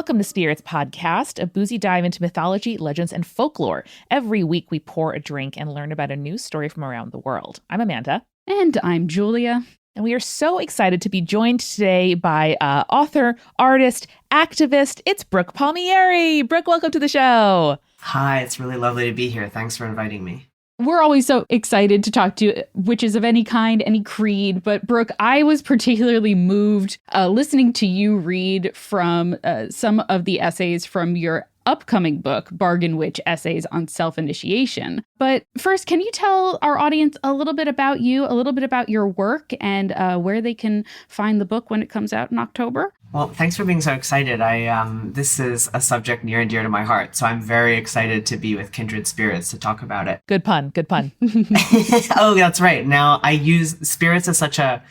Welcome to Spirits Podcast, a boozy dive into mythology, legends, and folklore. Every week we pour a drink and learn about a new story from around the world. I'm Amanda. And I'm Julia. And we are so excited to be joined today by author, artist, activist. It's Brooke Palmieri. Brooke, welcome to the show. Hi, it's really lovely to be here. Thanks for inviting me. We're always so excited to talk to witches of any kind, any creed. But Brooke, I was particularly moved listening to you read from some of the essays from your upcoming book, Bargain Witch Essays on Self-Initiation. But first, can you tell our audience a little bit about you, a little bit about your work, and where they can find the book when it comes out in October? Well, thanks for being so excited. This is a subject near and dear to my heart, so I'm very excited to be with kindred spirits to talk about it. Good pun. Oh, that's right. Now, I use spirits as such a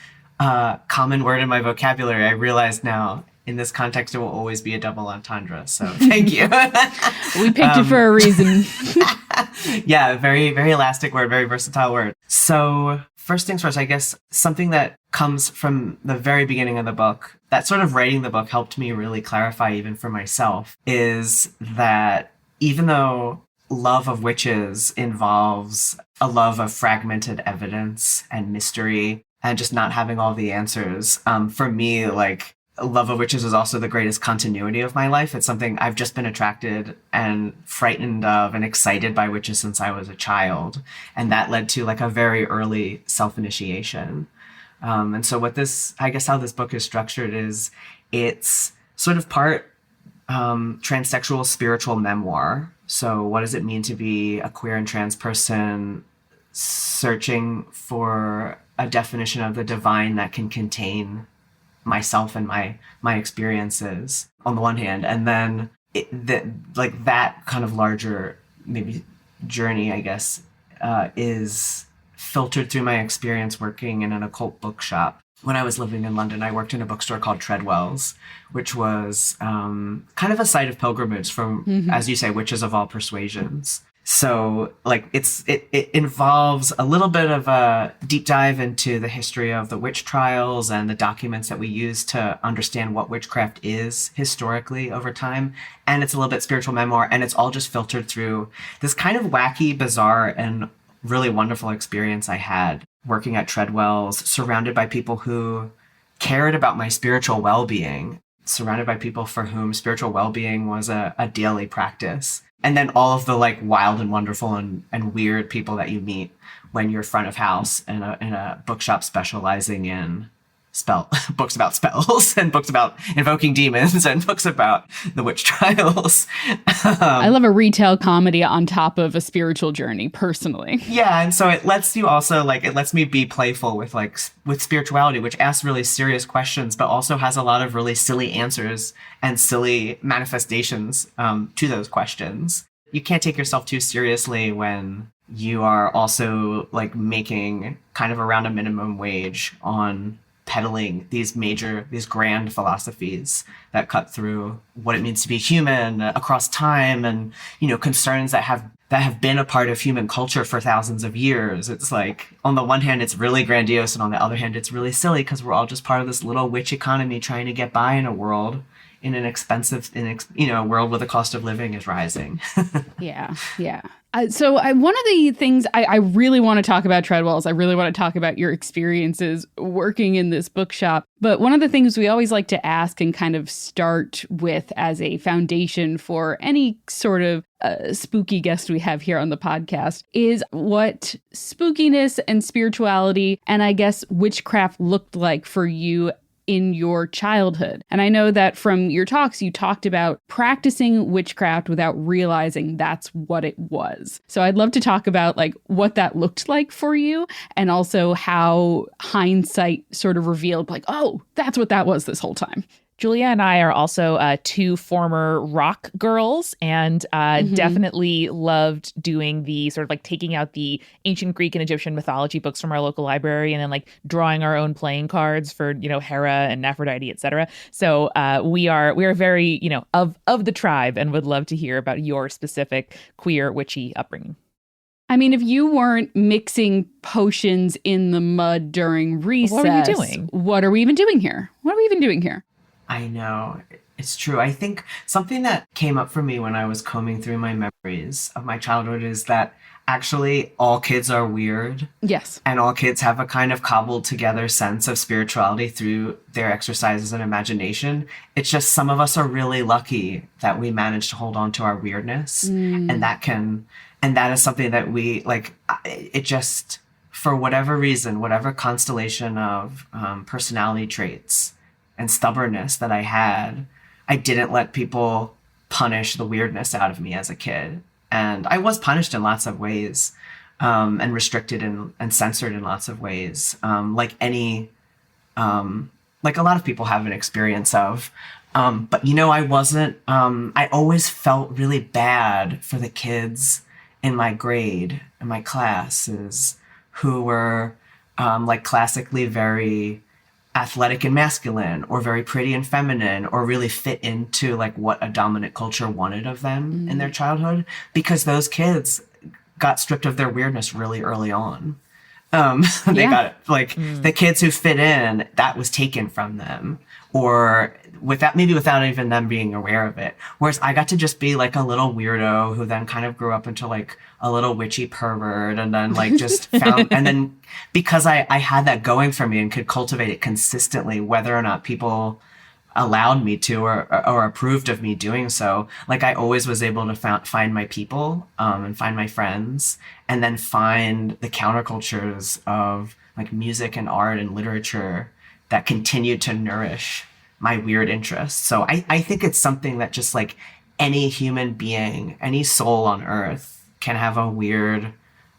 common word in my vocabulary. I realize now, in this context, it will always be a double entendre. So thank you. We picked it for a reason. Yeah, very, very elastic word, very versatile word. So first things first, I guess something that comes from the very beginning of the book, that sort of writing the book helped me really clarify even for myself, is that even though love of witches involves a love of fragmented evidence and mystery and just not having all the answers, for me, love of witches is also the greatest continuity of my life. It's something I've just been attracted and frightened of and excited by witches since I was a child. And that led to a very early self-initiation. And so how this book is structured is it's sort of part transsexual spiritual memoir. So what does it mean to be a queer and trans person searching for a definition of the divine that can contain myself and my experiences on the one hand, and then that kind of larger maybe journey, I guess, is filtered through my experience working in an occult bookshop. When I was living in London, I worked in a bookstore called Treadwell's, which was kind of a site of pilgrimage from, as you say, witches of all persuasions. So it involves a little bit of a deep dive into the history of the witch trials and the documents that we use to understand what witchcraft is historically over time. And it's a little bit spiritual memoir, and it's all just filtered through this kind of wacky, bizarre, and really wonderful experience I had working at Treadwell's, surrounded by people who cared about my spiritual well-being, surrounded by people for whom spiritual well-being was a daily practice. And then all of the wild and wonderful and weird people that you meet when you're front of house in a bookshop specializing in books about spells and books about invoking demons and books about the witch trials. I love a retail comedy on top of a spiritual journey, personally. Yeah, and so it lets you also it lets me be playful with with spirituality, which asks really serious questions, but also has a lot of really silly answers and silly manifestations to those questions. You can't take yourself too seriously when you are also making kind of around a minimum wage on peddling these grand philosophies that cut through what it means to be human across time, and concerns that have been a part of human culture for thousands of years. It's on the one hand it's really grandiose, and on the other hand it's really silly, because we're all just part of this little witch economy trying to get by in a world, in an expensive world where the cost of living is rising. Yeah. So one of the things I really want to talk about Treadwell's, I really want to talk about your experiences working in this bookshop. But one of the things we always like to ask and kind of start with as a foundation for any sort of spooky guest we have here on the podcast is what spookiness and spirituality and I guess witchcraft looked like for you in your childhood. And I know that from your talks, you talked about practicing witchcraft without realizing that's what it was. So I'd love to talk about what that looked like for you, and also how hindsight sort of revealed oh, that's what that was this whole time. Julia and I are also two former rock girls, and definitely loved doing the sort of taking out the ancient Greek and Egyptian mythology books from our local library, and then drawing our own playing cards for Hera and Aphrodite, etc. So we are very of the tribe, and would love to hear about your specific queer witchy upbringing. I mean, if you weren't mixing potions in the mud during recess, what were you doing? What are we even doing here? I know. It's true. I think something that came up for me when I was combing through my memories of my childhood is that actually all kids are weird. Yes. And all kids have a kind of cobbled together sense of spirituality through their exercises and imagination. It's just some of us are really lucky that we manage to hold on to our weirdness. And that is something that we like, it just, for whatever reason, whatever constellation of personality traits and stubbornness that I had, I didn't let people punish the weirdness out of me as a kid. And I was punished in lots of ways, and restricted and censored in lots of ways, like like a lot of people have an experience of. But, I wasn't, I always felt really bad for the kids in my grade, in my classes, who were like classically very athletic and masculine, or very pretty and feminine, or really fit into like what a dominant culture wanted of them in their childhood, because those kids got stripped of their weirdness really early on. They got like the kids who fit in, that was taken from them, or without even them being aware of it. Whereas I got to just be like a little weirdo who then kind of grew up into like a little witchy pervert, and then like just found, and then because I had that going for me and could cultivate it consistently, whether or not people allowed me to or approved of me doing so, like I always was able to find my people, and find my friends, and then find the countercultures of like music and art and literature that continued to nourish my weird interests. So I think it's something that just like any human being, any soul on earth can have a weird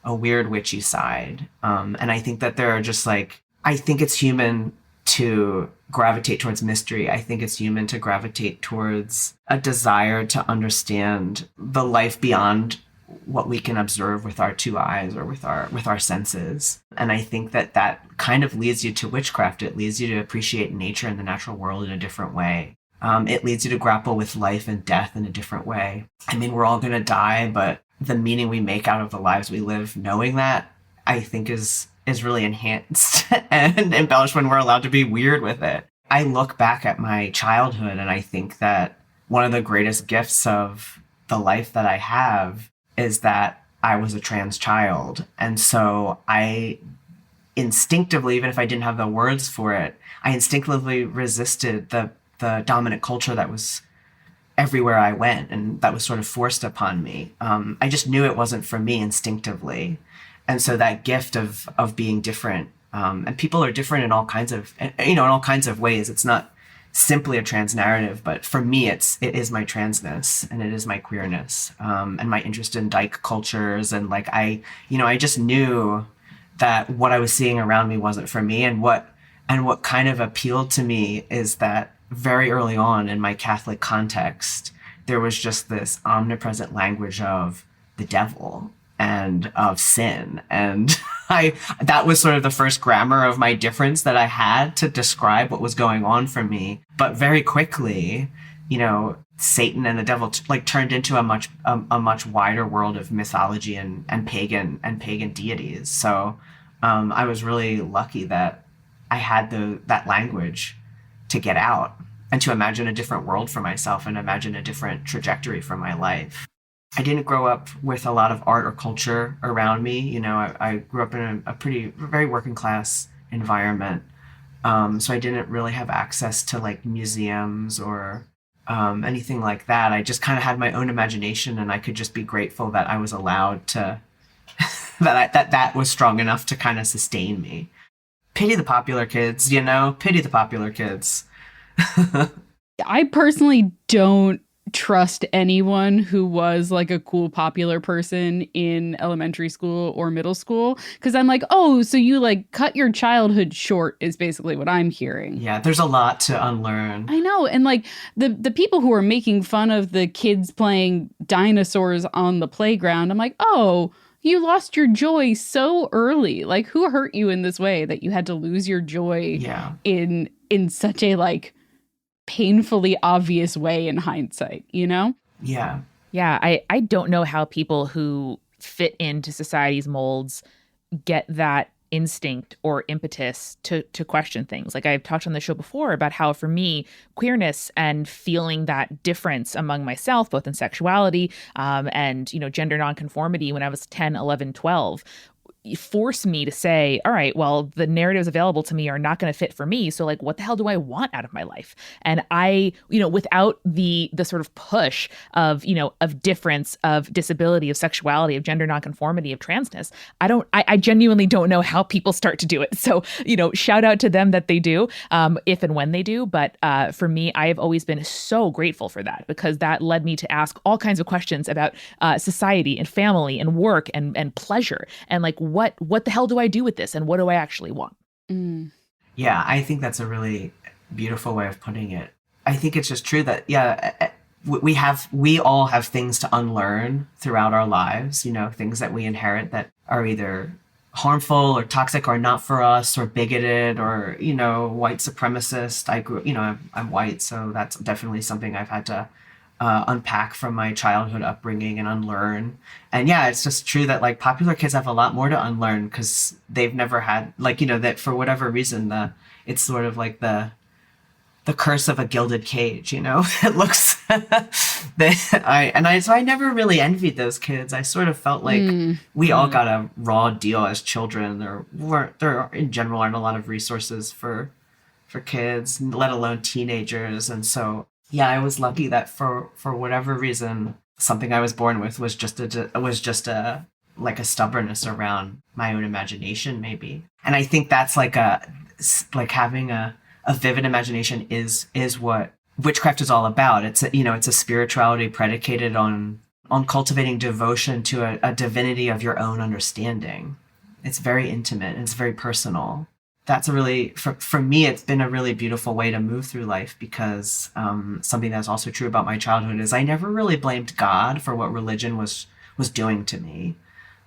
witchy side. And I think that there are just like, I think it's human to gravitate towards mystery. I think it's human to gravitate towards a desire to understand the life beyond what we can observe with our two eyes or with our senses. And I think that kind of leads you to witchcraft. It leads you to appreciate nature and the natural world in a different way. It leads you to grapple with life and death in a different way. I mean, we're all going to die, but the meaning we make out of the lives we live, knowing that, I think is really enhanced and embellished when we're allowed to be weird with it. I look back at my childhood and I think that one of the greatest gifts of the life that I have is that I was a trans child. And so I instinctively, even if I didn't have the words for it, I instinctively resisted the dominant culture that was everywhere I went and that was sort of forced upon me. I just knew it wasn't for me instinctively. And so that gift of being different, and people are different in all kinds of, in all kinds of ways. It's not simply a trans narrative, but for me, it is my transness and it is my queerness, and my interest in dyke cultures. And like, I just knew that what I was seeing around me wasn't for me. And what kind of appealed to me is that very early on in my Catholic context, there was just this omnipresent language of the devil and of sin. And that was sort of the first grammar of my difference that I had to describe what was going on for me. But very quickly, Satan and the devil turned into a much wider world of mythology and pagan deities. So I was really lucky that I had that language to get out and to imagine a different world for myself and imagine a different trajectory for my life. I didn't grow up with a lot of art or culture around me. I grew up in a very working class environment. So I didn't really have access to like museums or anything like that. I just kind of had my own imagination, and I could just be grateful that I was allowed to, that was strong enough to kind of sustain me. Pity the popular kids, pity the popular kids. I personally don't trust anyone who was like a cool popular person in elementary school or middle school, because I'm like, oh, so you like cut your childhood short is basically what I'm hearing. Yeah, there's a lot to unlearn. I know. And like the people who are making fun of the kids playing dinosaurs on the playground, I'm like, oh, you lost your joy so early. Like, who hurt you in this way that you had to lose your joy in such a like painfully obvious way in hindsight, Yeah. Yeah. I don't know how people who fit into society's molds get that instinct or impetus to question things. Like I've talked on the show before about how for me, queerness and feeling that difference among myself, both in sexuality and, gender nonconformity when I was 10, 11, 12, force me to say, all right, well, the narratives available to me are not going to fit for me. So like, what the hell do I want out of my life? And I, without the sort of push of, of difference, of disability, of sexuality, of gender nonconformity, of transness, I genuinely don't know how people start to do it. So, shout out to them that they do, if and when they do. But for me, I have always been so grateful for that, because that led me to ask all kinds of questions about society and family and work and pleasure, and like, what the hell do I do with this, and what do I actually want? Yeah, I think that's a really beautiful way of putting it. I think it's just true that we all have things to unlearn throughout our lives, things that we inherit that are either harmful or toxic or not for us or bigoted or, white supremacist. I'm white, so that's definitely something I've had to unpack from my childhood upbringing and unlearn. And yeah, it's just true that like popular kids have a lot more to unlearn because they've never had that for whatever reason, it's sort of like the curse of a gilded cage, it looks so I never really envied those kids. I sort of felt like we all got a raw deal as children. There in general aren't a lot of resources for kids, let alone teenagers. And so yeah, I was lucky that for whatever reason, something I was born with was just a like a stubbornness around my own imagination, maybe. And I think that's like having a vivid imagination is what witchcraft is all about. It's a spirituality predicated on cultivating devotion to a divinity of your own understanding. It's very intimate and it's very personal. That's for me, it's been a really beautiful way to move through life, because something that's also true about my childhood is I never really blamed God for what religion was doing to me.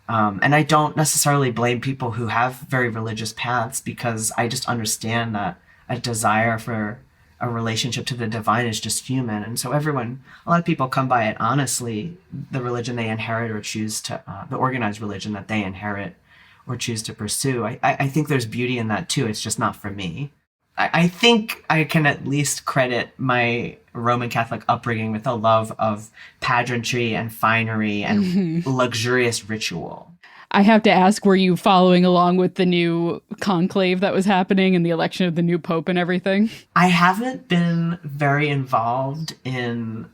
And I don't necessarily blame people who have very religious paths, because I just understand that a desire for a relationship to the divine is just human. And so a lot of people come by it honestly, the religion they inherit or choose to, the organized religion that they inherit or choose to pursue. I think there's beauty in that too. It's just not for me. I think I can at least credit my Roman Catholic upbringing with a love of pageantry and finery and luxurious ritual. I have to ask, were you following along with the new conclave that was happening and the election of the new pope and everything? I haven't been very involved in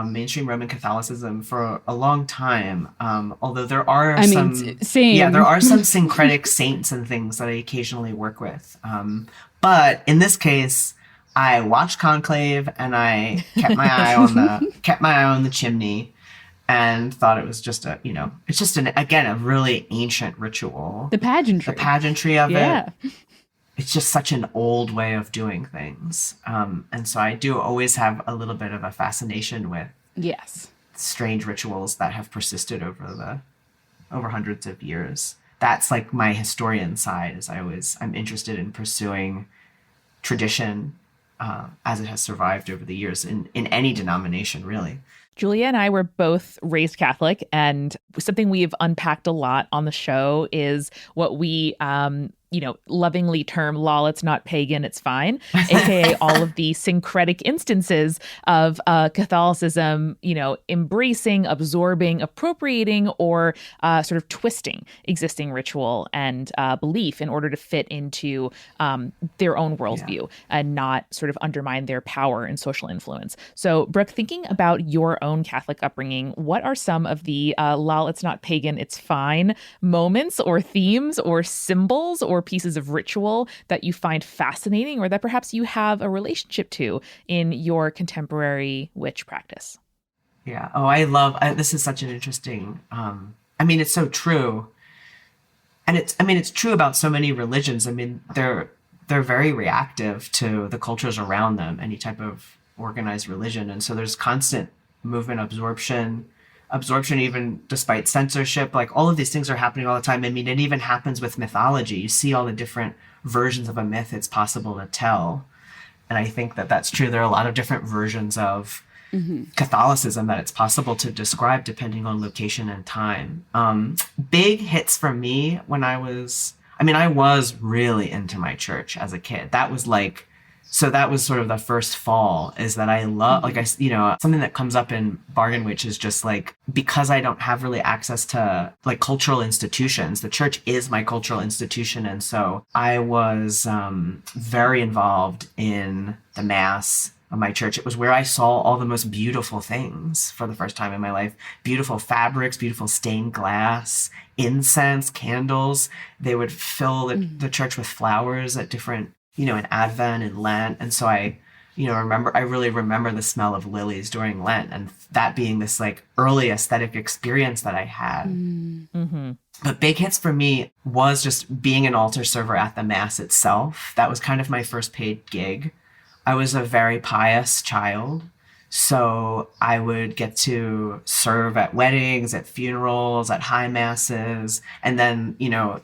mainstream Roman Catholicism for a long time. Although there are there are some syncretic saints and things that I occasionally work with. But in this case, I watched Conclave and I kept my eye on the chimney, and thought it was just it's just a really ancient ritual. The pageantry of it. It's just such an old way of doing things. And so I do always have a little bit of a fascination with strange rituals that have persisted over hundreds of years. That's like my historian side, is I'm interested in pursuing tradition as it has survived over the years in any denomination, really. Julia and I were both raised Catholic, and something we've unpacked a lot on the show is what we lovingly term "lol, it's not pagan, it's fine," aka all of the syncretic instances of Catholicism, embracing, absorbing, appropriating, or sort of twisting existing ritual and belief in order to fit into their own worldview and not sort of undermine their power and social influence. So, Brooke, thinking about your own Catholic upbringing, what are some of the "lol, it's not pagan, it's fine" moments or themes or symbols or pieces of ritual that you find fascinating, or that perhaps you have a relationship to in your contemporary witch practice? Yeah. Oh, this is such an interesting, it's so true. And it's true about so many religions. They're very reactive to the cultures around them, any type of organized religion. And so there's constant movement, absorption even despite censorship. Like, all of these things are happening all the time. It even happens with mythology. You see all the different versions of a myth it's possible to tell. And I think that that's true. There are a lot of different versions of Catholicism that it's possible to describe depending on location and time. Big hits for me when I was I mean, I was really into my church as a kid. That was like, so that was sort of the first fall, is that I love, like, something that comes up in Bargain Witch is just like, because I don't have really access to like cultural institutions, the church is my cultural institution. And so I was very involved in the mass of my church. It was where I saw all the most beautiful things for the first time in my life. Beautiful fabrics, beautiful stained glass, incense, candles. They would fill the church with flowers at different, in Advent and Lent. And so I really remember the smell of lilies during Lent, and that being this like early aesthetic experience that I had. Mm-hmm. But big hits for me was just being an altar server at the mass itself. That was kind of my first paid gig. I was a very pious child, so I would get to serve at weddings, at funerals, at high masses, and then,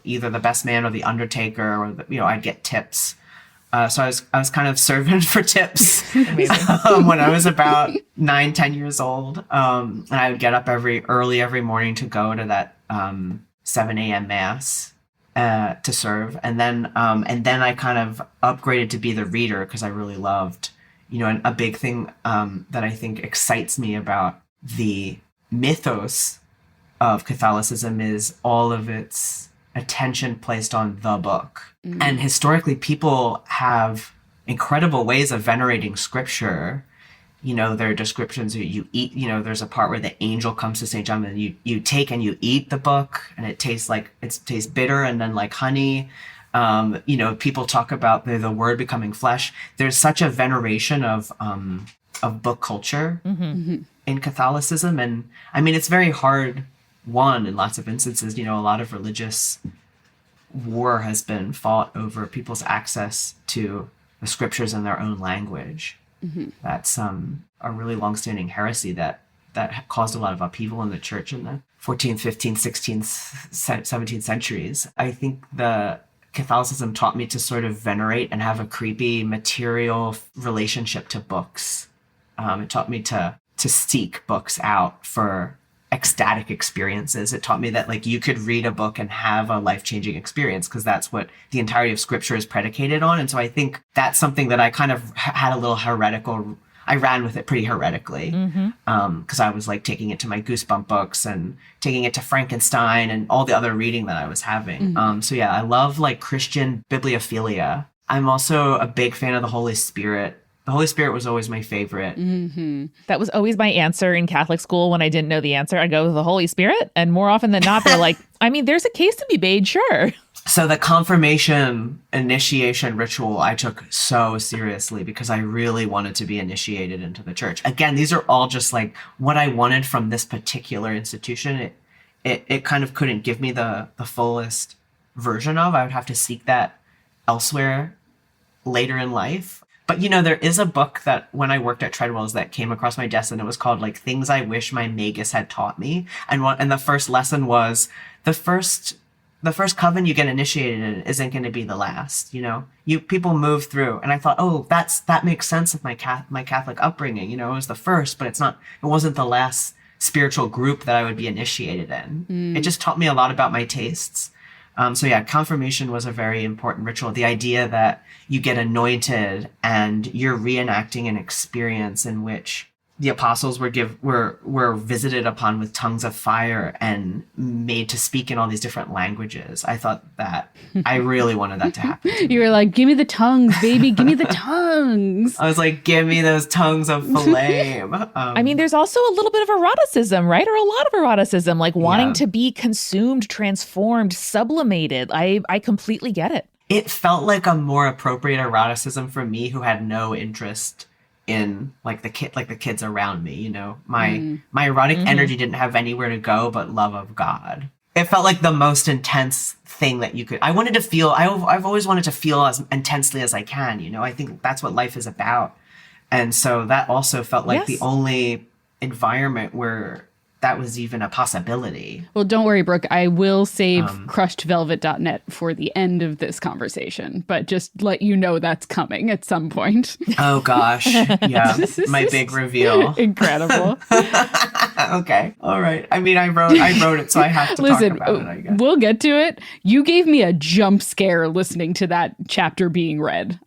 either the best man or the undertaker, or, I'd get tips. So I was kind of serving for tips when I was about 9-10 years old. And I would get up early every morning to go to that 7 a.m. mass to serve. And then I kind of upgraded to be the reader, because I really loved, and a big thing that I think excites me about the mythos of Catholicism is all of its attention placed on the book. And historically, people have incredible ways of venerating scripture. There are descriptions that you eat, there's a part where the angel comes to St. John, and you take and you eat the book, and it tastes bitter and then like honey. People talk about the word becoming flesh. There's such a veneration of book culture in Catholicism. And I mean, it's very hard, in lots of instances, a lot of religious war has been fought over people's access to the scriptures in their own language. That's a really longstanding heresy that caused a lot of upheaval in the church in the 14th, 15th, 16th, 17th centuries. I think the Catholicism taught me to sort of venerate and have a creepy material relationship to books. It taught me to seek books out for ecstatic experiences. It taught me that like you could read a book and have a life-changing experience, because that's what the entirety of scripture is predicated on. And so I think that's something that I kind of had a little heretical, I ran with it pretty heretically, because I was like taking it to my Goosebump books and taking it to Frankenstein and all the other reading that I was having. So yeah, I love like Christian bibliophilia. I'm also a big fan of the Holy Spirit. The Holy Spirit was always my favorite. That was always my answer in Catholic school when I didn't know the answer. I'd go with the Holy Spirit. And more often than not, they're like, I mean, there's a case to be made, sure. So the confirmation initiation ritual I took so seriously, because I really wanted to be initiated into the church. Again, these are all just like what I wanted from this particular institution. It kind of couldn't give me the fullest version of. I would have to seek that elsewhere later in life. But, there is a book that when I worked at Treadwell's that came across my desk, and it was called like Things I Wish My Magus Had Taught Me. And the first lesson was the first coven you get initiated in isn't going to be the last. People move through. And I thought, oh, that makes sense of my Catholic upbringing. It was the first, but it wasn't the last spiritual group that I would be initiated in. It just taught me a lot about my tastes. So yeah, confirmation was a very important ritual. The idea that you get anointed and you're reenacting an experience in which the apostles were visited upon with tongues of fire and made to speak in all these different languages. I thought that I really wanted that to happen. You were like, give me the tongues, baby, give me the tongues. I was like, give me those tongues of flame. I mean, there's also a little bit of eroticism, right? Or a lot of eroticism, like wanting to be consumed, transformed, sublimated. I completely get it. It felt like a more appropriate eroticism for me, who had no interest in like the kids around me. My erotic energy didn't have anywhere to go but love of God. It felt like the most intense thing that you could. I wanted to feel. I've always wanted to feel as intensely as I can. I think that's what life is about, and so that also felt like the only environment where that was even a possibility. Well, don't worry, Brooke. I will save crushedvelvet.net for the end of this conversation, but just let you know that's coming at some point. Oh, gosh. Yeah. My big reveal. Incredible. Okay. All right. I mean, I wrote it, so I have to talk about it, I guess. We'll get to it. You gave me a jump scare listening to that chapter being read.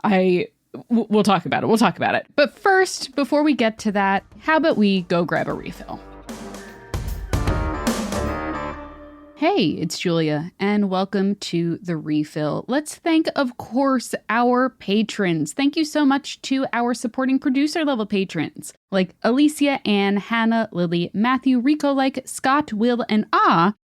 We'll talk about it. But first, before we get to that, how about we go grab a refill? Hey, it's Julia, and welcome to The Refill. Let's thank, of course, our patrons. Thank you so much to our supporting producer level patrons, like Alicia, Ann, Hannah, Lily, Matthew, Rico, like Scott, Will, and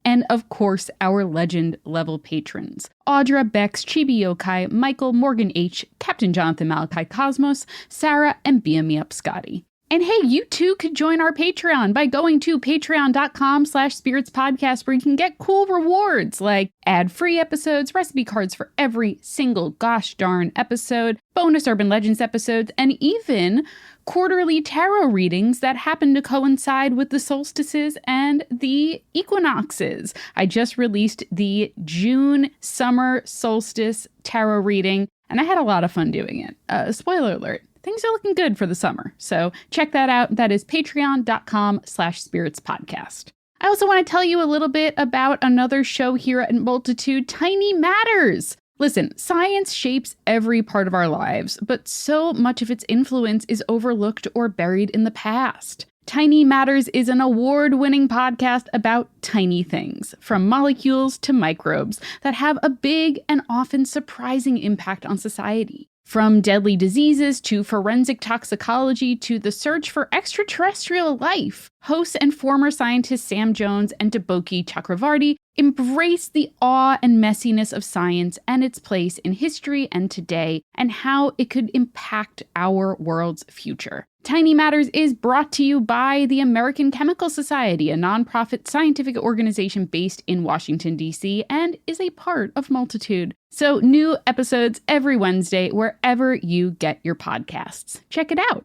and of course, our legend level patrons. Audra, Bex, Chibi Yokai, Michael, Morgan H., Captain Jonathan Malachi Cosmos, Sarah, and Beam Me Up Scotty. And hey, you too could join our Patreon by going to patreon.com/spiritspodcast, where you can get cool rewards like ad-free episodes, recipe cards for every single gosh darn episode, bonus Urban Legends episodes, and even quarterly tarot readings that happen to coincide with the solstices and the equinoxes. I just released the June summer solstice tarot reading, and I had a lot of fun doing it. Spoiler alert. Things are looking good for the summer. So check that out. That is patreon.com/spiritspodcast. I also want to tell you a little bit about another show here at Multitude, Tiny Matters. Listen, science shapes every part of our lives, but so much of its influence is overlooked or buried in the past. Tiny Matters is an award-winning podcast about tiny things, from molecules to microbes, that have a big and often surprising impact on society. From deadly diseases to forensic toxicology to the search for extraterrestrial life, hosts and former scientists Sam Jones and Deboki Chakravarty embrace the awe and messiness of science and its place in history and today, and how it could impact our world's future. Tiny Matters is brought to you by the American Chemical Society, a nonprofit scientific organization based in Washington, D.C., and is a part of Multitude. So new episodes every Wednesday wherever you get your podcasts. Check it out.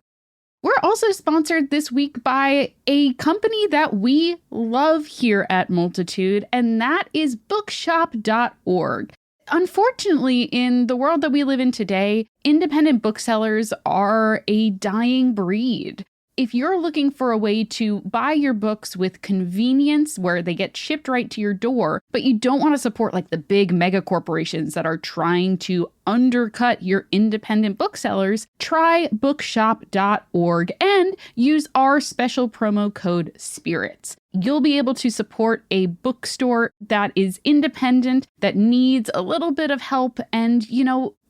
We're also sponsored this week by a company that we love here at Multitude, and that is bookshop.org. Unfortunately, in the world that we live in today, independent booksellers are a dying breed. If you're looking for a way to buy your books with convenience where they get shipped right to your door, but you don't want to support like the big mega corporations that are trying to undercut your independent booksellers, try bookshop.org and use our special promo code SPIRITS. You'll be able to support a bookstore that is independent, that needs a little bit of help. And,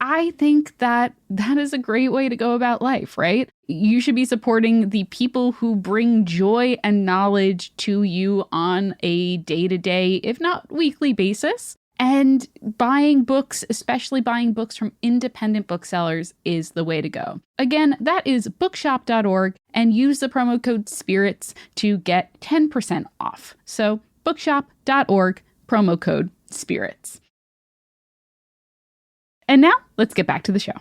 I think that is a great way to go about life, right? You should be supporting the people who bring joy and knowledge to you on a day-to-day, if not weekly basis. And buying books, especially buying books from independent booksellers, is the way to go. Again, that is bookshop.org, and use the promo code SPIRITS to get 10% off. So bookshop.org, promo code SPIRITS. And now, let's get back to the show.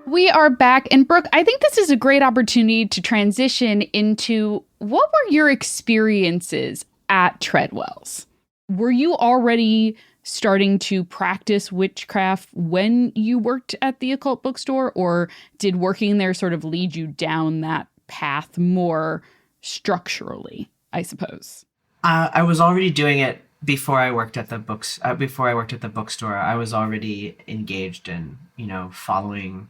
We are back, and Brooke, I think this is a great opportunity to transition into what were your experiences at Treadwell's? Were you already starting to practice witchcraft when you worked at the occult bookstore, or did working there sort of lead you down that path more structurally, I suppose? I was already doing it before I worked at the bookstore. I was already engaged in, following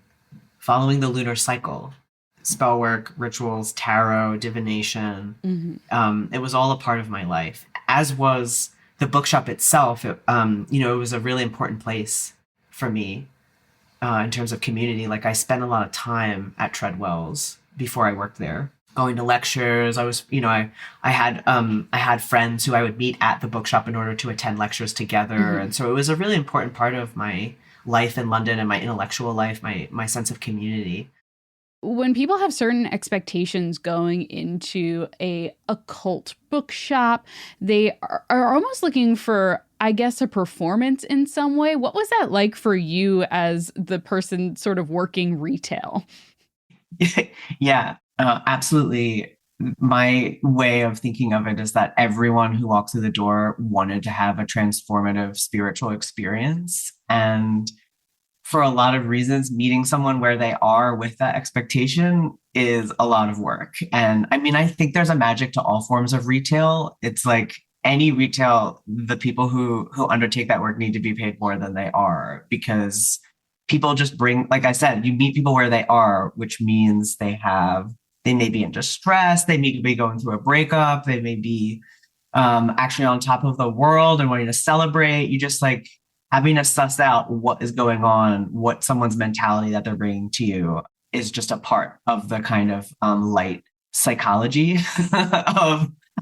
the lunar cycle, spell work, rituals, tarot, divination. Mm-hmm. It was all a part of my life, as was the bookshop itself. It was a really important place for me in terms of community. Like, I spent a lot of time at Treadwell's before I worked there, going to lectures. I was, I had friends who I would meet at the bookshop in order to attend lectures together. Mm-hmm. And so it was a really important part of my life in London and my intellectual life, my sense of community. When people have certain expectations going into a occult bookshop, they are almost looking for I guess, a performance in some way. What was that like for you as the person sort of working retail? Yeah, absolutely. My way of thinking of it is that everyone who walked through the door wanted to have a transformative spiritual experience. And for a lot of reasons, meeting someone where they are with that expectation is a lot of work. And I mean, I think there's a magic to all forms of retail. It's like any retail, the people who undertake that work need to be paid more than they are, because people just bring, like I said, you meet people where they are, which means they may be in distress, they may be going through a breakup, they may be actually on top of the world and wanting to celebrate. You just like having to suss out what is going on, what someone's mentality that they're bringing to you is just a part of the kind of light psychology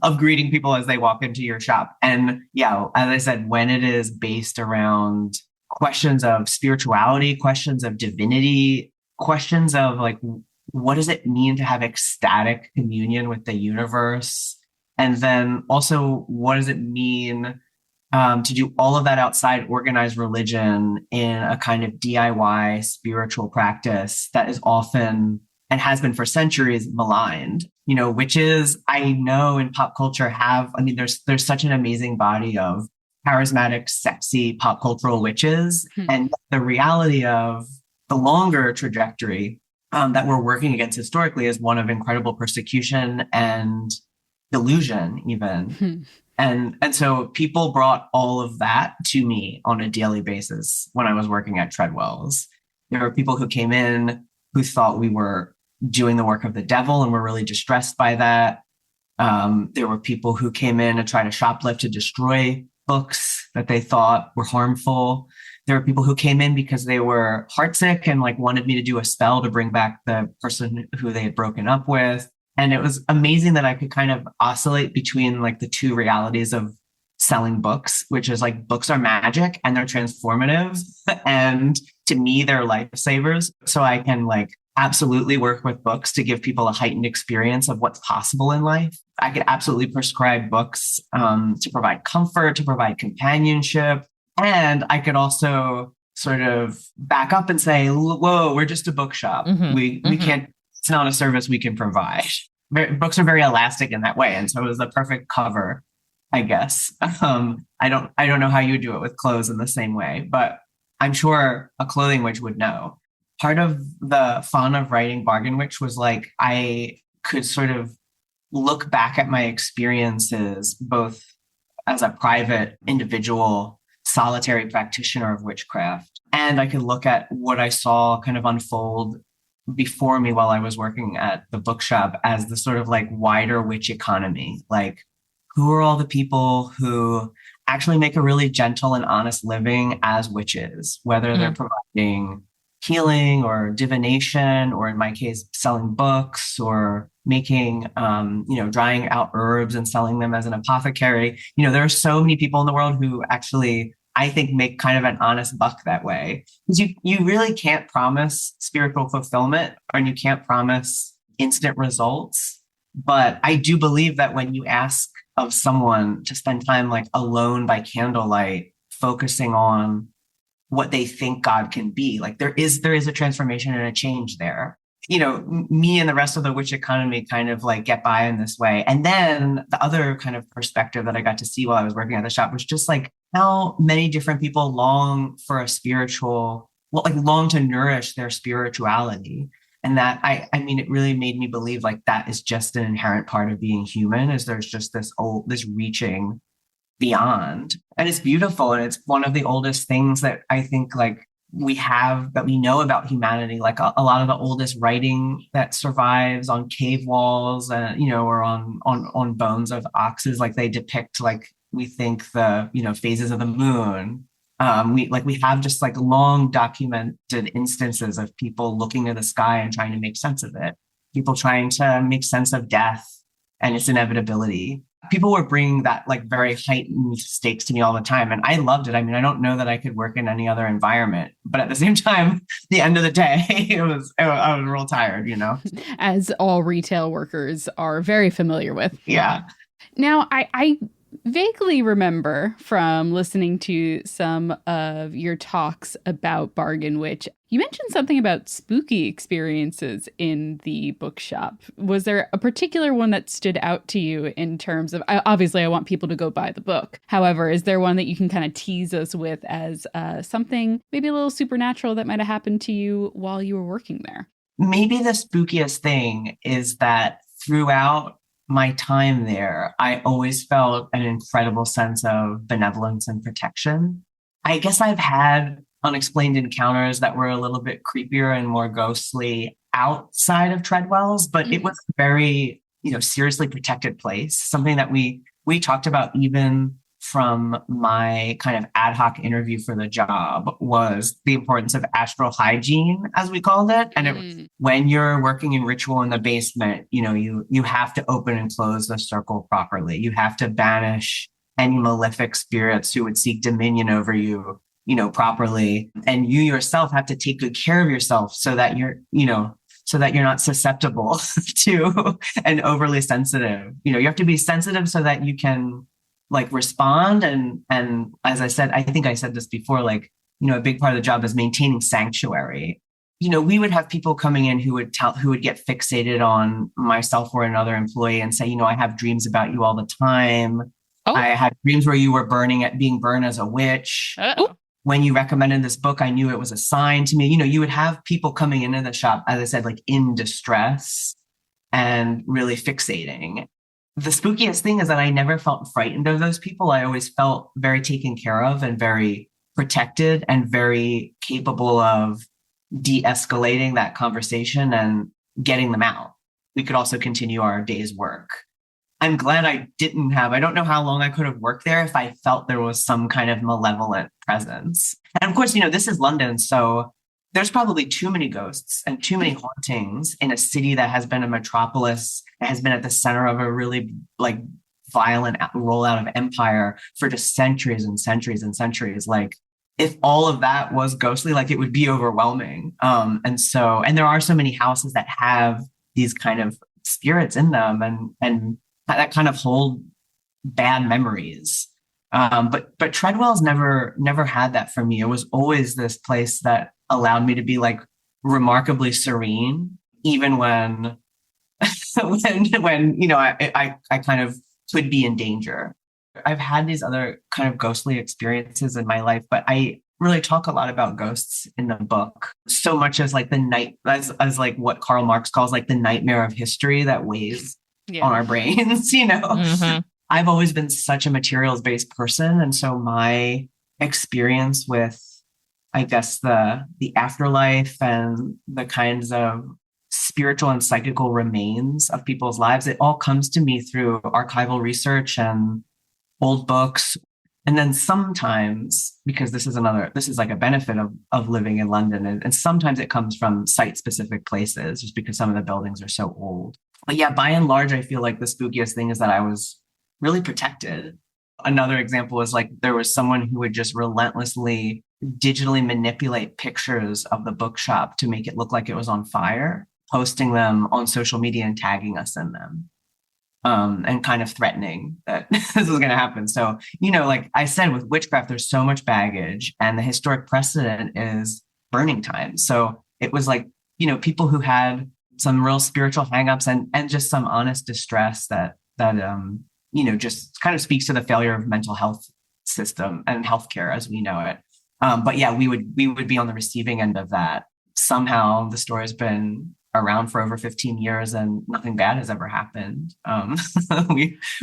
of greeting people as they walk into your shop. And yeah, as I said, when it is based around questions of spirituality, questions of divinity, questions of like, what does it mean to have ecstatic communion with the universe? And then also, what does it mean to do all of that outside organized religion in a kind of DIY spiritual practice that is often and has been for centuries maligned? You know, witches, I know in pop culture there's such an amazing body of charismatic, sexy pop cultural witches. And the reality of the longer trajectory that we're working against historically is one of incredible persecution and delusion even. And so people brought all of that to me on a daily basis when I was working at Treadwell's. There were people who came in who thought we were doing the work of the devil and were really distressed by that. There were people who came in and tried to shoplift to destroy books that they thought were harmful. There were people who came in because they were heartsick and like wanted me to do a spell to bring back the person who they had broken up with. And it was amazing that I could kind of oscillate between like the two realities of selling books, which is like books are magic and they're transformative. And to me, they're lifesavers. So I can like absolutely work with books to give people a heightened experience of what's possible in life. I could absolutely prescribe books to provide comfort, to provide companionship. And I could also sort of back up and say, whoa, we're just a bookshop. We can't, it's not a service we can provide. Books are very elastic in that way. And so it was the perfect cover, I guess. I don't know how you do it with clothes in the same way, but I'm sure a clothing witch would know. Part of the fun of writing Bargain Witch was like, I could sort of look back at my experiences, both as a private individual, solitary practitioner of witchcraft, and I could look at what I saw kind of unfold before me while I was working at the bookshop as the sort of like wider witch economy. Like, who are all the people who actually make a really gentle and honest living as witches, whether they're providing healing or divination, or in my case, selling books or making, drying out herbs and selling them as an apothecary. You know, there are so many people in the world who actually, I think, make kind of an honest buck that way. Because you really can't promise spiritual fulfillment and you can't promise instant results. But I do believe that when you ask of someone to spend time like alone by candlelight, focusing on what they think God can be, like there is a transformation and a change there. You know, me and the rest of the witch economy kind of like get by in this way. And then the other kind of perspective that I got to see while I was working at the shop was just like how many different people long for a spiritual, long to nourish their spirituality. And that, I mean, it really made me believe like that is just an inherent part of being human, is there's just this reaching beyond. And it's beautiful. And it's one of the oldest things that I think like we have, that we know about humanity. Like a lot of the oldest writing that survives on cave walls, or on bones of oxes, like they depict, like we think the, phases of the moon. We have just like long documented instances of people looking to the sky and trying to make sense of it. People trying to make sense of death and its inevitability. People were bringing that like very heightened stakes to me all the time. And I loved it. I mean, I don't know that I could work in any other environment, but at the same time, the end of the day, I was real tired, As all retail workers are very familiar with. Yeah. Now, I vaguely remember from listening to some of your talks about Bargain Witch, you mentioned something about spooky experiences in the bookshop. Was there a particular one that stood out to you in terms of, obviously I want people to go buy the book. However, is there one that you can kind of tease us with as something maybe a little supernatural that might have happened to you while you were working there? Maybe the spookiest thing is that throughout my time there, I always felt an incredible sense of benevolence and protection. I guess I've had unexplained encounters that were a little bit creepier and more ghostly outside of Treadwell's, but it was a very, seriously protected place. Something that we talked about even from my kind of ad hoc interview for the job was the importance of astral hygiene, as we called it. And when you're working in ritual in the basement, you have to open and close the circle properly. You have to banish any malefic spirits who would seek dominion over you, properly. And you yourself have to take good care of yourself so that you're not susceptible to and overly sensitive. You have to be sensitive so that you can respond. And as I said, I think I said this before, a big part of the job is maintaining sanctuary. We would have people coming in who would get fixated on myself or another employee and say, I have dreams about you all the time. Oh. I had dreams where you were being burned as a witch. Uh-oh. When you recommended this book, I knew it was a sign to me. You would have people coming into the shop, as I said, in distress and really fixating. The spookiest thing is that I never felt frightened of those people. I always felt very taken care of and very protected and very capable of de-escalating that conversation and getting them out. We could also continue our day's work. I'm glad I don't know how long I could have worked there if I felt there was some kind of malevolent presence. And of course, this is London, so there's probably too many ghosts and too many hauntings in a city that has been a metropolis, that has been at the center of a really violent rollout of empire for just centuries and centuries and centuries. If all of that was ghostly, it would be overwhelming. And there are so many houses that have these kind of spirits in them and that kind of hold bad memories. But Treadwell's never had that for me. It was always this place that allowed me to be remarkably serene, even when I kind of could be in danger. I've had these other kind of ghostly experiences in my life, but I really talk a lot about ghosts in the book. So much as the night, as what Karl Marx calls the nightmare of history that weighs on our brains, Mm-hmm. I've always been such a materials-based person. And so my experience with, I guess, the afterlife and the kinds of spiritual and psychical remains of people's lives, it all comes to me through archival research and old books. And then sometimes, because this is a benefit of living in London, and sometimes it comes from site-specific places, just because some of the buildings are so old. But yeah, by and large, I feel the spookiest thing is that I was really protected. Another example is there was someone who would just relentlessly digitally manipulate pictures of the bookshop to make it look like it was on fire, posting them on social media and tagging us in them. And kind of threatening that this was going to happen. So, like I said, with witchcraft, there's so much baggage, and the historic precedent is burning time. So it was people who had some real spiritual hangups and just some honest distress that just kind of speaks to the failure of mental health system and healthcare as we know it. But yeah, we would be on the receiving end of that. Somehow the story has been around for over 15 years and nothing bad has ever happened.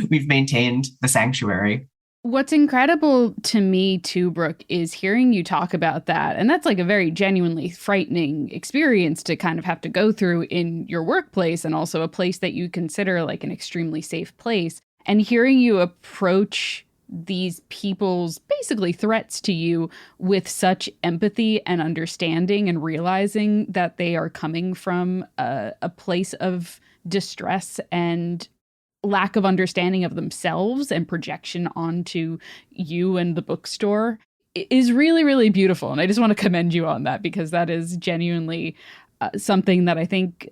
We've maintained the sanctuary. What's incredible to me too, Brooke, is hearing you talk about that. And that's a very genuinely frightening experience to kind of have to go through in your workplace, and also a place that you consider an extremely safe place. And hearing you approach these people's basically threats to you with such empathy and understanding, and realizing that they are coming from a place of distress and lack of understanding of themselves and projection onto you and the bookstore is really, really beautiful. And I just want to commend you on that, because that is genuinely something that I think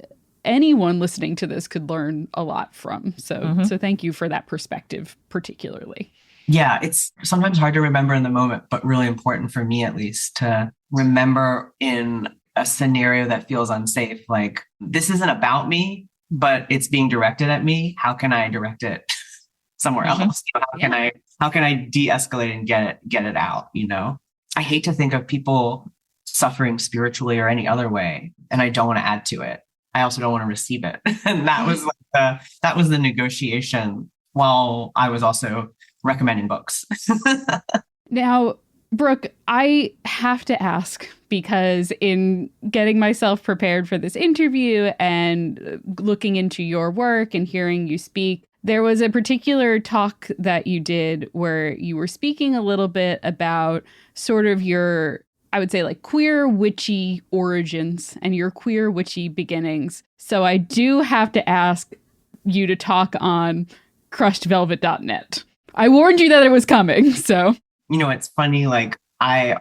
anyone listening to this could learn a lot from. So thank you for that perspective particularly. Yeah, it's sometimes hard to remember in the moment, but really important for me, at least, to remember in a scenario that feels unsafe. Like, this isn't about me, but it's being directed at me. How can I direct it somewhere else? How can I de-escalate and get it out? I hate to think of people suffering spiritually or any other way, and I don't want to add to it. I also don't want to receive it. And that was the negotiation, while I was also recommending books. Now, Brooke, I have to ask, because in getting myself prepared for this interview and looking into your work and hearing you speak, there was a particular talk that you did where you were speaking a little bit about sort of your, I would say, like, queer witchy origins and your queer witchy beginnings. So I do have to ask you to talk on crushedvelvet.net. I warned you that it was coming, so. It's funny, like, I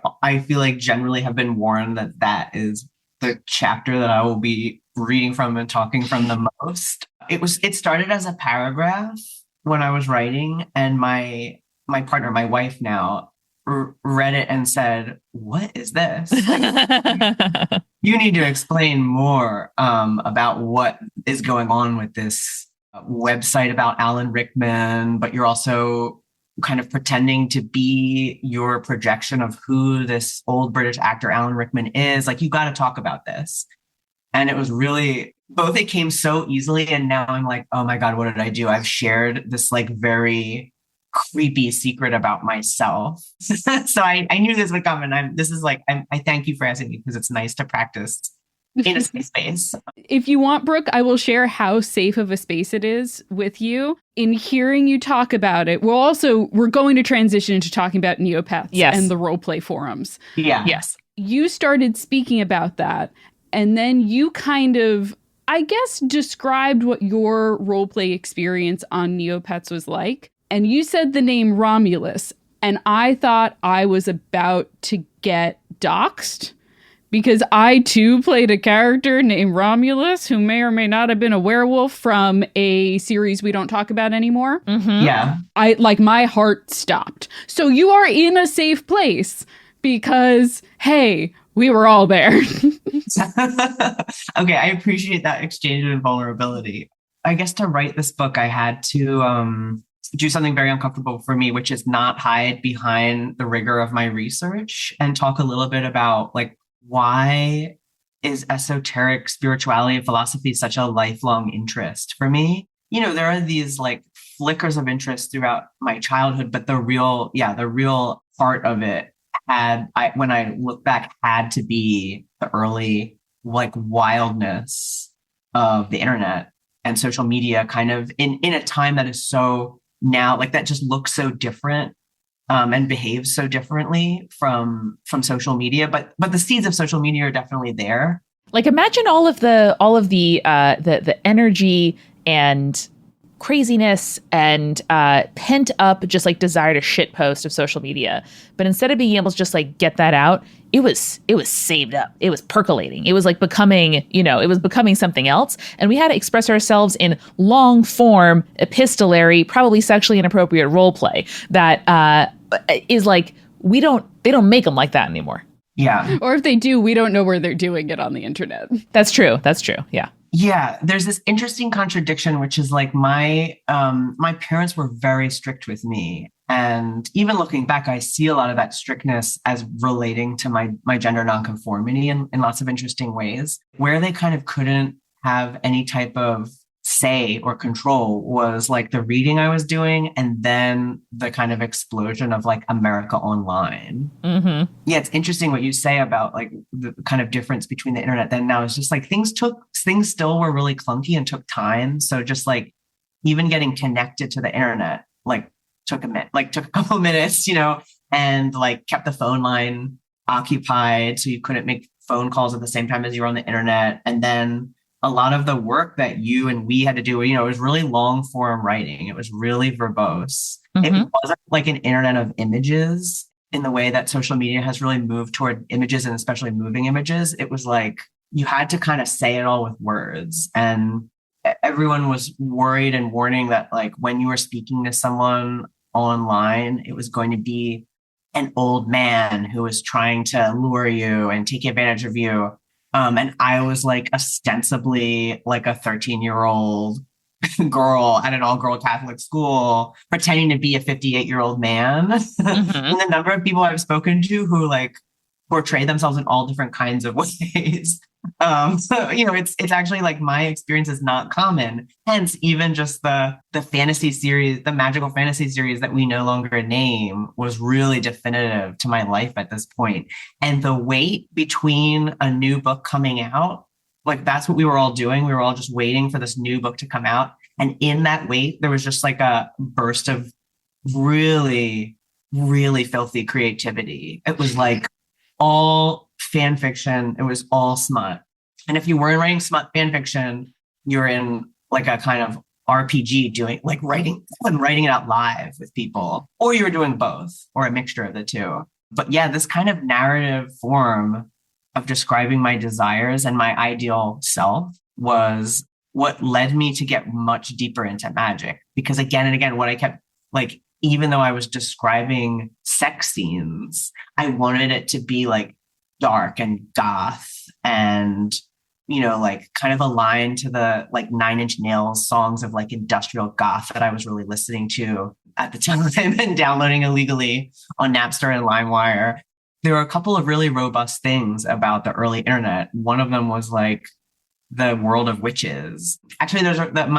feel like generally have been warned that is the chapter that I will be reading from and talking from the most. It started as a paragraph when I was writing, and my partner, my wife now, read it and said, "What is this? You need to explain more about what is going on with this website about Alan Rickman, but you're also kind of pretending to be your projection of who this old British actor Alan Rickman is. Like, you got to talk about this." And it was really, both it came so easily, and now I'm like, oh my God, what did I do? I've shared this like very creepy secret about myself. So I knew this would come, and I thank you for asking me, because it's nice to practice in a safe space. If you want, Brooke, I will share how safe of a space it is with you. In hearing you talk about it, we're going to transition into talking about Neopets and the roleplay forums. Yeah. Yes. You started speaking about that, and then you kind of, I guess, described what your roleplay experience on Neopets was like. And you said the name Romulus, and I thought I was about to get doxxed, because I too played a character named Romulus who may or may not have been a werewolf from a series we don't talk about anymore. Yeah. My heart stopped. So you are in a safe place, because, hey, we were all there. Okay, I appreciate that exchange and vulnerability. I guess to write this book, I had to do something very uncomfortable for me, which is not hide behind the rigor of my research and talk a little bit about, like, why is esoteric spirituality and philosophy such a lifelong interest for me? There are these like flickers of interest throughout my childhood, but the real part of it when I look back, had to be the early like wildness of the internet and social media, kind of in a time that is so now, like, that just looks so different. And behaves so differently from social media, but the seeds of social media are definitely there. Like, imagine all of the energy and craziness and pent up just like desire to shitpost of social media, but instead of being able to just like get that out, it was saved up. It was percolating. It was like becoming something else, and we had to express ourselves in long form, epistolary, probably sexually inappropriate role play that is like, they don't make them like that anymore. Yeah. Or if they do, we don't know where they're doing it on the internet. That's true. Yeah. Yeah, there's this interesting contradiction, which is like my parents were very strict with me. And even looking back, I see a lot of that strictness as relating to my gender nonconformity in lots of interesting ways. Where they kind of couldn't have any type of say or control was like the reading I was doing, and then the kind of explosion of like America Online. Mm-hmm. Yeah, it's interesting what you say about like the kind of difference between the internet then and now. It's just like things still were really clunky and took time. So just like even getting connected to the internet like took a couple minutes, and like kept the phone line occupied, so you couldn't make phone calls at the same time as you were on the internet. And then a lot of the work that you and we had to do, it was really long form writing. It was really verbose. Mm-hmm. It wasn't like an internet of images in the way that social media has really moved toward images, and especially moving images. It was like you had to kind of say it all with words. And everyone was worried and warning that like when you were speaking to someone online, it was going to be an old man who was trying to lure you and take advantage of you. And I was like ostensibly like a 13-year-old girl at an all-girl Catholic school pretending to be a 58-year-old man. Mm-hmm. And the number of people I've spoken to who like portray themselves in all different kinds of ways. So, you know, it's actually like my experience is not common. Hence, even just the fantasy series, the magical fantasy series that we no longer name was really definitive to my life at this point. And the wait between a new book coming out, like that's what we were all doing. We were all just waiting for this new book to come out. And in that wait, there was just like a burst of really, really filthy creativity. It was like all fan fiction. It was all smut. And if you weren't writing smut fan fiction, you're in like a kind of RPG doing like writing it out live with people, or you were doing both or a mixture of the two. But yeah, this kind of narrative form of describing my desires and my ideal self was what led me to get much deeper into magic. Because again and again, what I kept like, even though I was describing sex scenes, I wanted it to be like dark and goth and, you know, like kind of aligned to the like Nine Inch Nails songs of like industrial goth that I was really listening to at the time and downloading illegally on Napster and LimeWire. There were a couple of really robust things about the early internet. One of them was like the world of witches. Actually, there's one of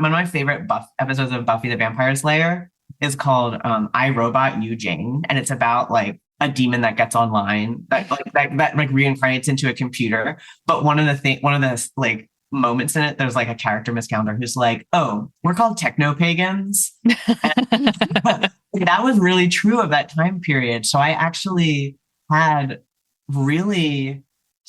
my favorite episodes of Buffy the Vampire Slayer is called I, Robot, You, Jane. And it's about like a demon that gets online that reincarnates into a computer. But one of the like moments in it, there's like a character, Miss Calendar, who's like, oh, we're called techno-pagans. That was really true of that time period. So I actually had really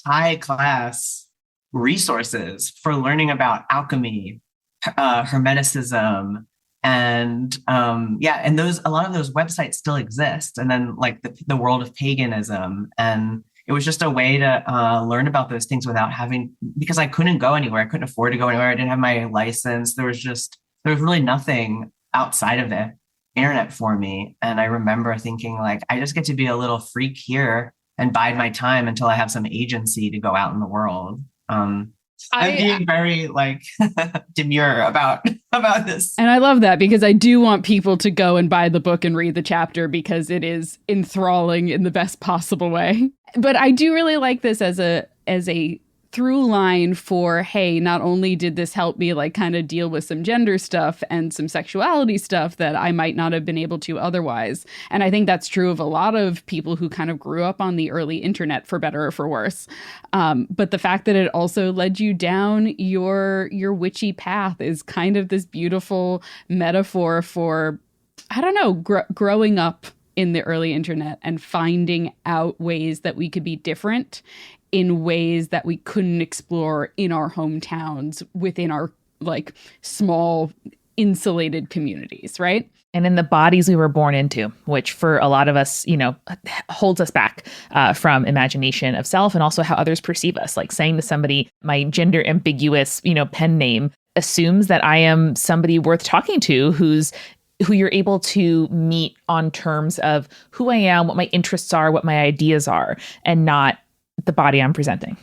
high class resources for learning about alchemy, hermeticism, and and a lot of those websites still exist. And then like the world of paganism, and it was just a way to learn about those things without having, because I couldn't go anywhere. I couldn't afford to go anywhere. I didn't have my license. There was really nothing outside of the internet for me. And I remember thinking like, I just get to be a little freak here and bide my time until I have some agency to go out in the world. I'm being very like demure about this. And I love that because I do want people to go and buy the book and read the chapter because it is enthralling in the best possible way. But I do really like this as a through line for, hey, not only did this help me like kind of deal with some gender stuff and some sexuality stuff that I might not have been able to otherwise. And I think that's true of a lot of people who kind of grew up on the early internet, for better or for worse. But the fact that it also led you down your witchy path is kind of this beautiful metaphor for, I don't know, growing up in the early internet and finding out ways that we could be different in ways that we couldn't explore in our hometowns within our like small insulated communities, right? And in the bodies we were born into, which for a lot of us, you know, holds us back from imagination of self and also how others perceive us. Like saying to somebody, my gender ambiguous, you know, pen name assumes that I am somebody worth talking to who you're able to meet on terms of who I am, what my interests are, what my ideas are, and not the body I'm presenting.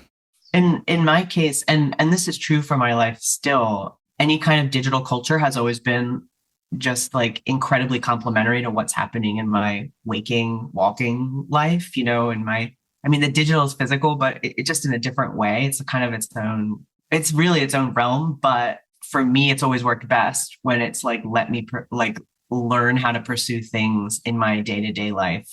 In my case, and this is true for my life still, any kind of digital culture has always been just like incredibly complementary to what's happening in my walking life, you know, the digital is physical, but it just in a different way. It's kind of it's really its own realm. But for me, it's always worked best when it's like, let me learn how to pursue things in my day-to-day life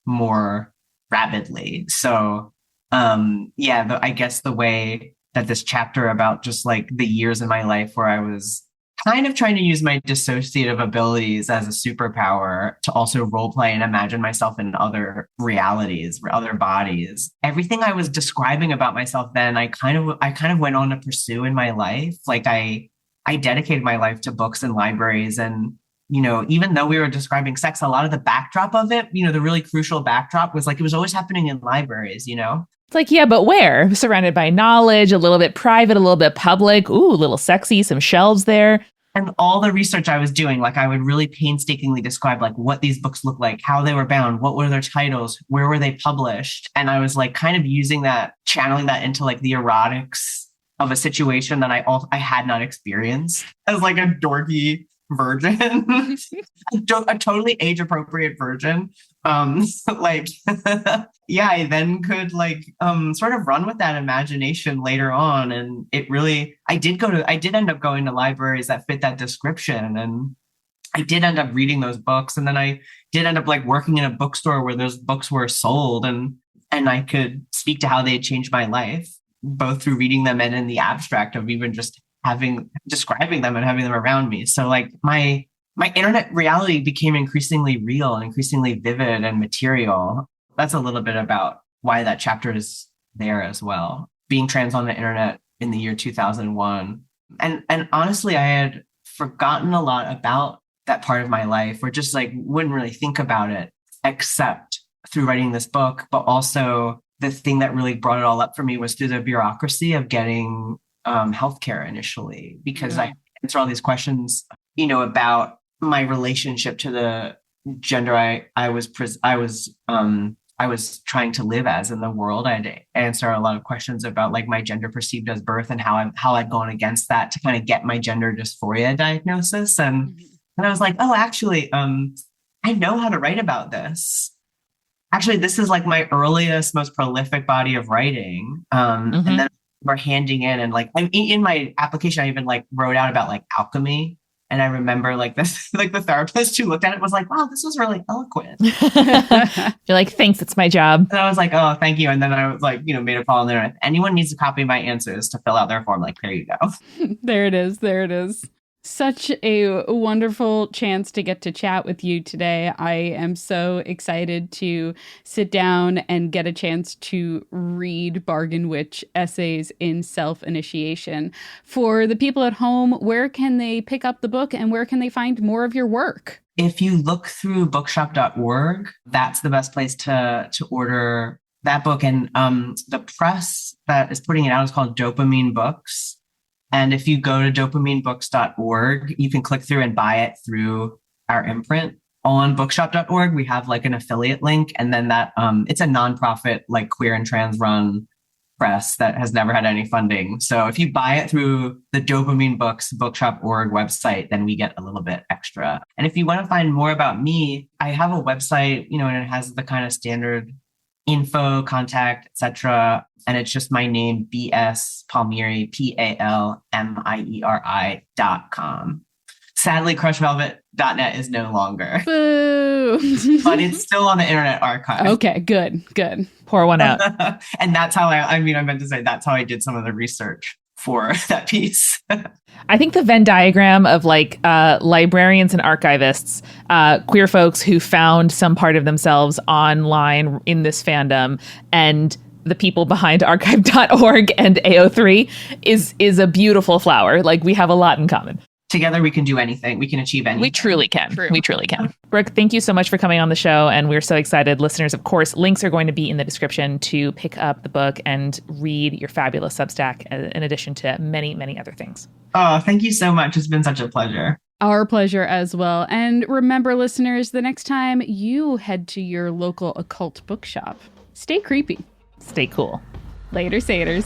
more rapidly. So I guess the way that this chapter about just like the years in my life where I was kind of trying to use my dissociative abilities as a superpower to also role play and imagine myself in other realities, other bodies. Everything I was describing about myself then, I kind of went on to pursue in my life. Like I dedicated my life to books and libraries and even though we were describing sex, a lot of the backdrop of it, the really crucial backdrop was like, it was always happening in libraries, It's like, yeah, but where? Surrounded by knowledge, a little bit private, a little bit public. Ooh, a little sexy, some shelves there. And all the research I was doing, like I would really painstakingly describe like what these books look like, how they were bound, what were their titles, where were they published. And I was like kind of using that, channeling that into like the erotics of a situation that I had not experienced as like a dorky virgin, a totally age appropriate virgin. Like, yeah, I then could like sort of run with that imagination later on. And I did end up going to libraries that fit that description. And I did end up reading those books. And then I did end up like working in a bookstore where those books were sold, and I could speak to how they had changed my life, both through reading them and in the abstract of even just describing them and having them around me. So like my internet reality became increasingly real and increasingly vivid and material. That's a little bit about why that chapter is there as well. Being trans on the internet in the year 2001. And honestly, I had forgotten a lot about that part of my life, or just like wouldn't really think about it except through writing this book. But also the thing that really brought it all up for me was through the bureaucracy of getting healthcare initially, because I answer all these questions, about my relationship to the gender I was trying to live as in the world. I had to answer a lot of questions about like my gender perceived as birth and how I'd gone against that to kind of get my gender dysphoria diagnosis. And I was like, oh, actually, I know how to write about this. Actually, this is like my earliest, most prolific body of writing. And then we're handing in, and like in my application, I even like wrote out about like alchemy. And I remember like this, like the therapist who looked at it was like, wow, this was really eloquent. You're like, thanks, it's my job. And I was like, oh, thank you. And then I was like, made a call on there. If anyone needs a copy of my answers to fill out their form, like, there you go. There it is. There it is. Such a wonderful chance to get to chat with you today. I am so excited to sit down and get a chance to read Bargain Witch essays in self-initiation. For the people at home, where can they pick up the book and where can they find more of your work? If you look through bookshop.org, that's the best place to order that book. And the press that is putting it out is called Dopamine Books. And if you go to dopaminebooks.org, you can click through and buy it through our imprint. On bookshop.org, we have like an affiliate link. And then that it's a nonprofit, like queer and trans run press that has never had any funding. So if you buy it through the Dopamine Books bookshop.org website, then we get a little bit extra. And if you want to find more about me, I have a website, and it has the kind of standard info, contact, etc. And it's just my name, B.S. Palmieri, PALMIERI.com. Sadly, crushvelvet.net is no longer. Boo! But it's still on the Internet Archive. Okay, good. Pour one out. And that's how I meant to say that's how I did some of the research for that piece. I think the Venn diagram of like librarians and archivists, queer folks who found some part of themselves online in this fandom, and the people behind archive.org and AO3 is a beautiful flower. Like, we have a lot in common. Together we can do anything. We can achieve anything. We truly can. True. We truly can. Brooke, thank you so much for coming on the show. And we're so excited. Listeners, of course, links are going to be in the description to pick up the book and read your fabulous Substack, in addition to many, many other things. Oh, thank you so much. It's been such a pleasure. Our pleasure as well. And remember, listeners, the next time you head to your local occult bookshop, stay creepy. Stay cool. Later, Saters.